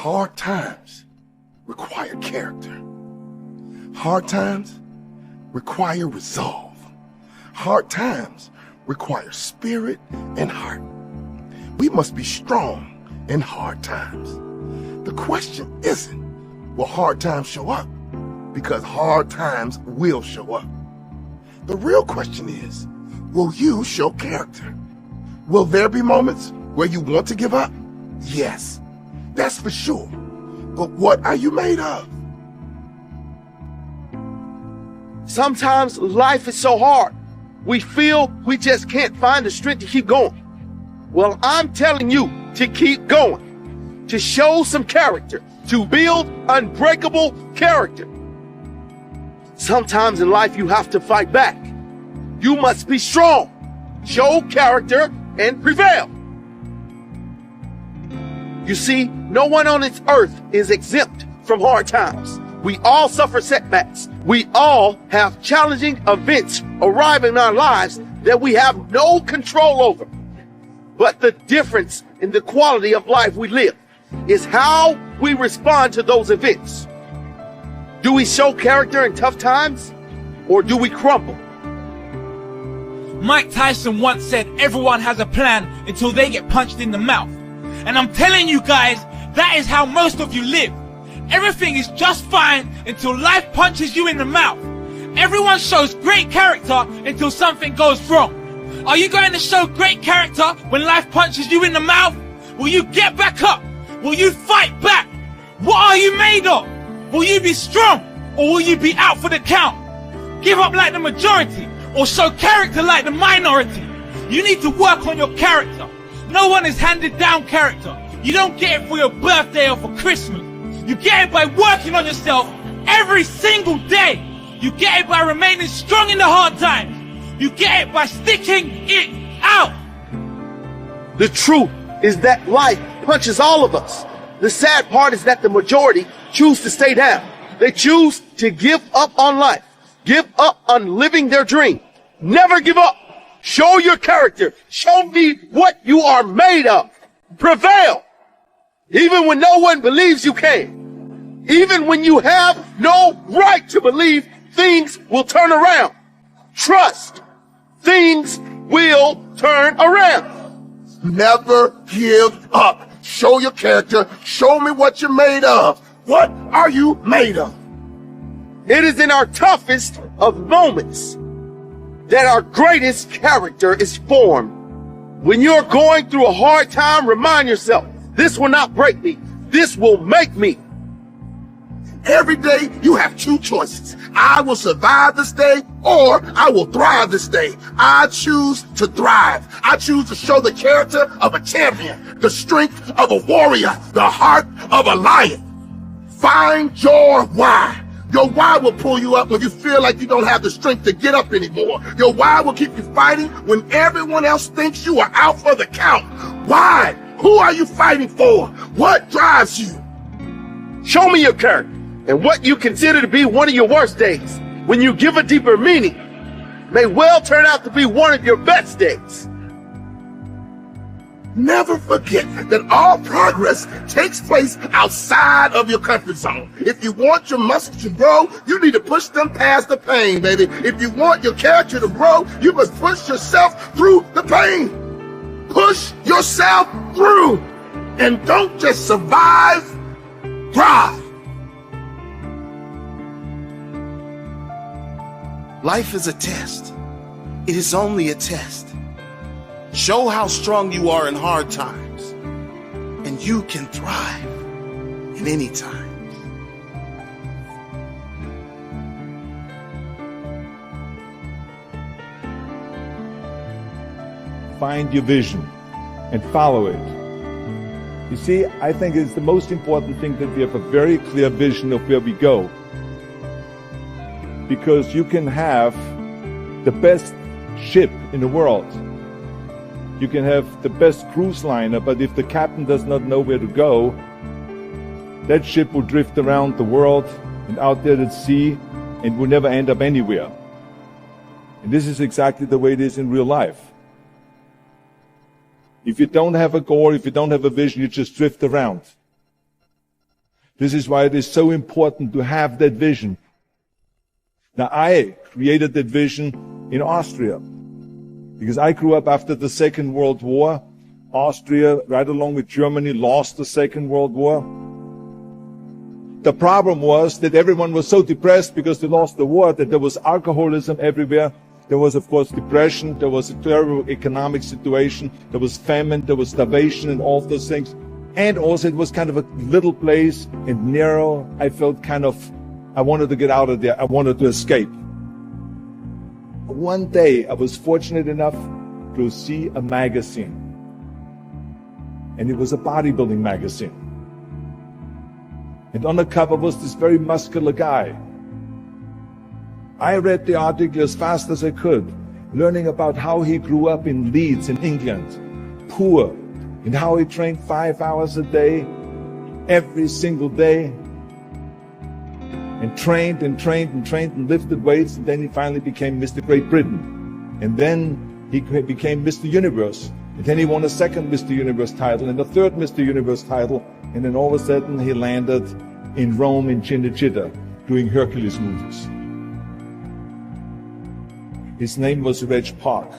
Hard times require character. Hard times require resolve. Hard times require spirit and heart. We must be strong in hard times. The question isn't, will hard times show up? Because hard times will show up. The real question is, will you show character? Will there be moments where you want to give up? Yes, that's for sure. But what are you made of? Sometimes life is so hard. We feel we just can't find the strength to keep going. Well, I'm telling you to keep going, to show some character, to build unbreakable character. Sometimes in life you have to fight back. You must be strong, show character, and prevail. You see, no one on this earth is exempt from hard times. We all suffer setbacks. We all have challenging events arrive in our lives that we have no control over. But the difference in the quality of life we live is how we respond to those events. Do we show character in tough times, or do we crumble? Mike Tyson once said everyone has a plan until they get punched in the mouth. And I'm telling you guys, that is how most of you live. Everything is just fine until life punches you in the mouth. Everyone shows great character until something goes wrong. Are you going to show great character when life punches you in the mouth? Will you get back up? Will you fight back? What are you made of? Will you be strong, or will you be out for the count? Give up like the majority, or show character like the minority. You need to work on your character. No one is handed down character. You don't get it for your birthday or for Christmas. You get it by working on yourself every single day. You get it by remaining strong in the hard times. You get it by sticking it out. The truth is that life punches all of us. The sad part is that the majority choose to stay down. They choose to give up on life, give up on living their dream. Never give up. Show your character. Show me what you are made of. Prevail. Even when no one believes you can. Even when you have no right to believe things will turn around. Trust. Things will turn around. Never give up. Show your character. Show me what you're made of. What are you made of? It is in our toughest of moments that our greatest character is formed. When you're going through a hard time, remind yourself, this will not break me. This will make me. Every day you have two choices. I will survive this day, or I will thrive this day. I choose to thrive. I choose to show the character of a champion, the strength of a warrior, the heart of a lion. Find your why. Your why will pull you up when you feel like you don't have the strength to get up anymore. Your why will keep you fighting when everyone else thinks you are out for the count. Why? Who are you fighting for? What drives you? Show me your character and what you consider to be one of your worst days. When you give a deeper meaning, may well turn out to be one of your best days. Never forget that all progress takes place outside of your comfort zone. If you want your muscles to grow, you need to push them past the pain, baby. If you want your character to grow, you must push yourself through the pain. Push yourself through. And don't just survive, thrive. Life is a test. It is only a test. Show how strong you are in hard times, and you can thrive in any time. Find your vision and follow it. You see, I think it's the most important thing that we have a very clear vision of where we go. Because you can have the best ship in the world. You can have the best cruise liner, but if the captain does not know where to go, that ship will drift around the world and out there at sea and will never end up anywhere. And this is exactly the way it is in real life. If you don't have a goal, if you don't have a vision, you just drift around. This is why it is so important to have that vision. Now, I created that vision in Austria because I grew up after the Second World War. Austria, right along with Germany, lost the Second World War. The problem was that everyone was so depressed because they lost the war that there was alcoholism everywhere. There was, of course, depression. There was a terrible economic situation. There was famine. There was starvation and all those things. And also it was kind of a little place and narrow. I felt I wanted to get out of there. I wanted to escape. One day I was fortunate enough to see a magazine. And it was a bodybuilding magazine. And on the cover was this very muscular guy. I read the article as fast as I could, learning about how he grew up in Leeds in England, poor, and how he trained 5 hours a day, every single day, and trained and lifted weights, and then he finally became Mr. Great Britain. And then he became Mr. Universe. And then he won a second Mr. Universe title and a third Mr. Universe title. And then all of a sudden he landed in Rome in Cinecittà doing Hercules movies. His name was Reg Park.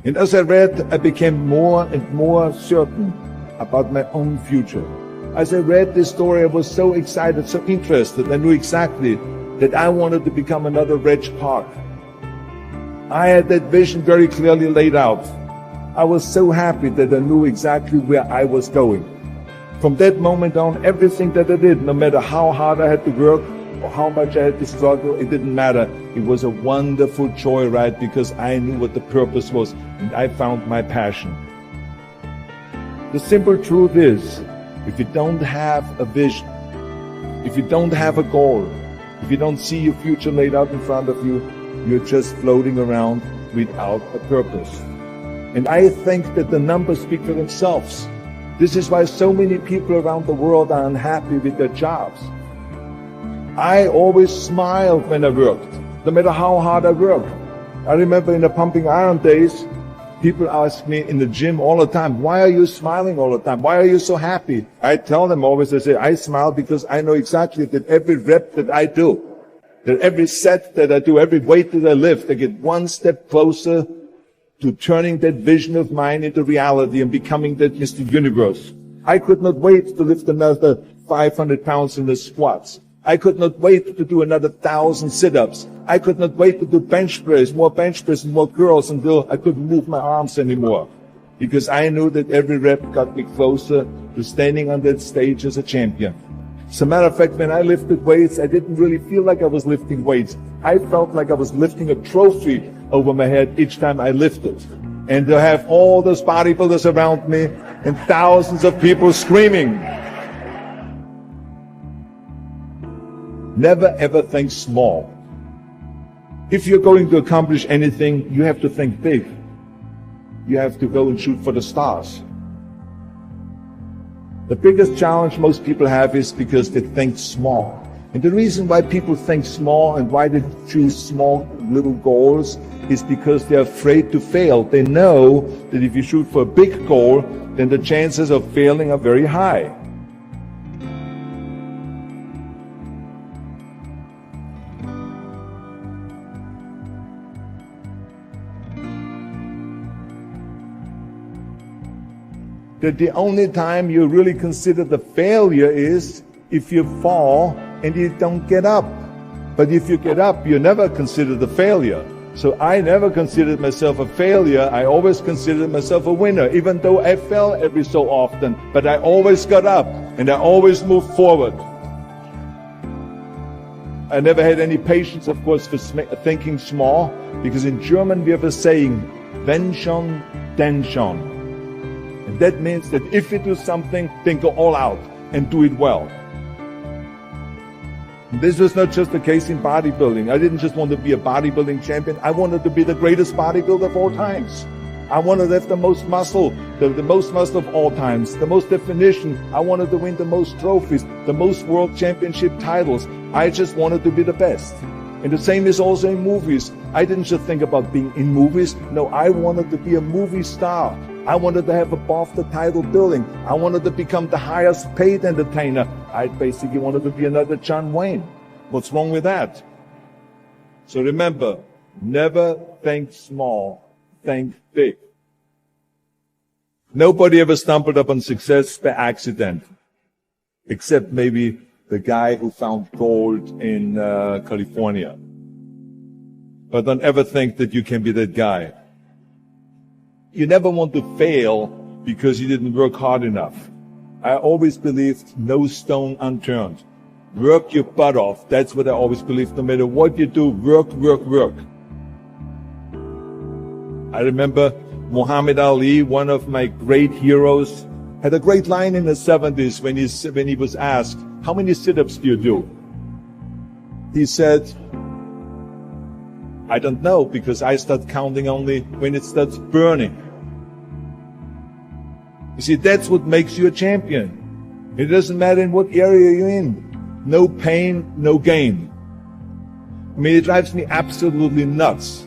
And as I read, I became more and more certain about my own future. As I read this story, I was so excited, so interested. I knew exactly that I wanted to become another Reg Park. I had that vision very clearly laid out. I was so happy that I knew exactly where I was going. From that moment on, everything that I did, no matter how hard I had to work or how much I had to struggle, it didn't matter. It was a wonderful joyride because I knew what the purpose was and I found my passion. The simple truth is, if you don't have a vision, if you don't have a goal, if you don't see your future laid out in front of you, you're just floating around without a purpose. And I think that the numbers speak for themselves. This is why so many people around the world are unhappy with their jobs. I always smiled when I worked, no matter how hard I worked. I remember in the pumping iron days, people ask me in the gym all the time, why are you smiling all the time? Why are you so happy? I tell them always, I say, I smile because I know exactly that every rep that I do, that every set that I do, every weight that I lift, I get one step closer to turning that vision of mine into reality and becoming that Mr. Universe. I could not wait to lift another 500 pounds in the squats. I could not wait to do another 1,000 sit-ups. I could not wait to do bench press, more bench press and more curls until I couldn't move my arms anymore. Because I knew that every rep got me closer to standing on that stage as a champion. As a matter of fact, when I lifted weights, I didn't really feel like I was lifting weights. I felt like I was lifting a trophy over my head each time I lifted. And to have all those bodybuilders around me and thousands of people screaming. Never ever think small. If you're going to accomplish anything, you have to think big. You have to go and shoot for the stars. The biggest challenge most people have is because they think small. And the reason why people think small and why they choose small little goals is because they're afraid to fail. They know that if you shoot for a big goal, then the chances of failing are very high. That the only time you really consider the failure is if you fall and you don't get up. But if you get up, you never consider the failure. So I never considered myself a failure. I always considered myself a winner, even though I fell every so often. But I always got up and I always moved forward. I never had any patience, of course, for thinking small, because in German we have a saying, wenn schon, denn schon. And that means that if you do something, then go all out and do it well. And this was not just the case in bodybuilding. I didn't just want to be a bodybuilding champion. I wanted to be the greatest bodybuilder of all times. I wanted to have the most muscle, the most muscle of all times, the most definition. I wanted to win the most trophies, the most world championship titles. I just wanted to be the best. And the same is also in movies. I didn't just think about being in movies. No, I wanted to be a movie star. I wanted to have above the title billing. I wanted to become the highest paid entertainer. I basically wanted to be another John Wayne. What's wrong with that? So remember, never think small, think big. Nobody ever stumbled upon success by accident, except maybe the guy who found gold in California. But don't ever think that you can be that guy. You never want to fail because you didn't work hard enough. I always believed no stone unturned. Work your butt off. That's what I always believed. No matter what you do, work, work, work. I remember Muhammad Ali, one of my great heroes, had a great line in the 70s when he was asked, how many sit-ups do you do? He said, I don't know, because I start counting only when it starts burning. You see, that's what makes you a champion. It doesn't matter in what area you're in. No pain, no gain. I mean, it drives me absolutely nuts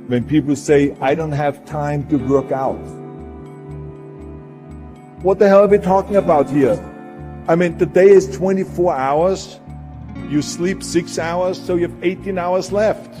when people say, I don't have time to work out. What the hell are we talking about here? I mean, the day is 24 hours. You sleep 6 hours, so you have 18 hours left.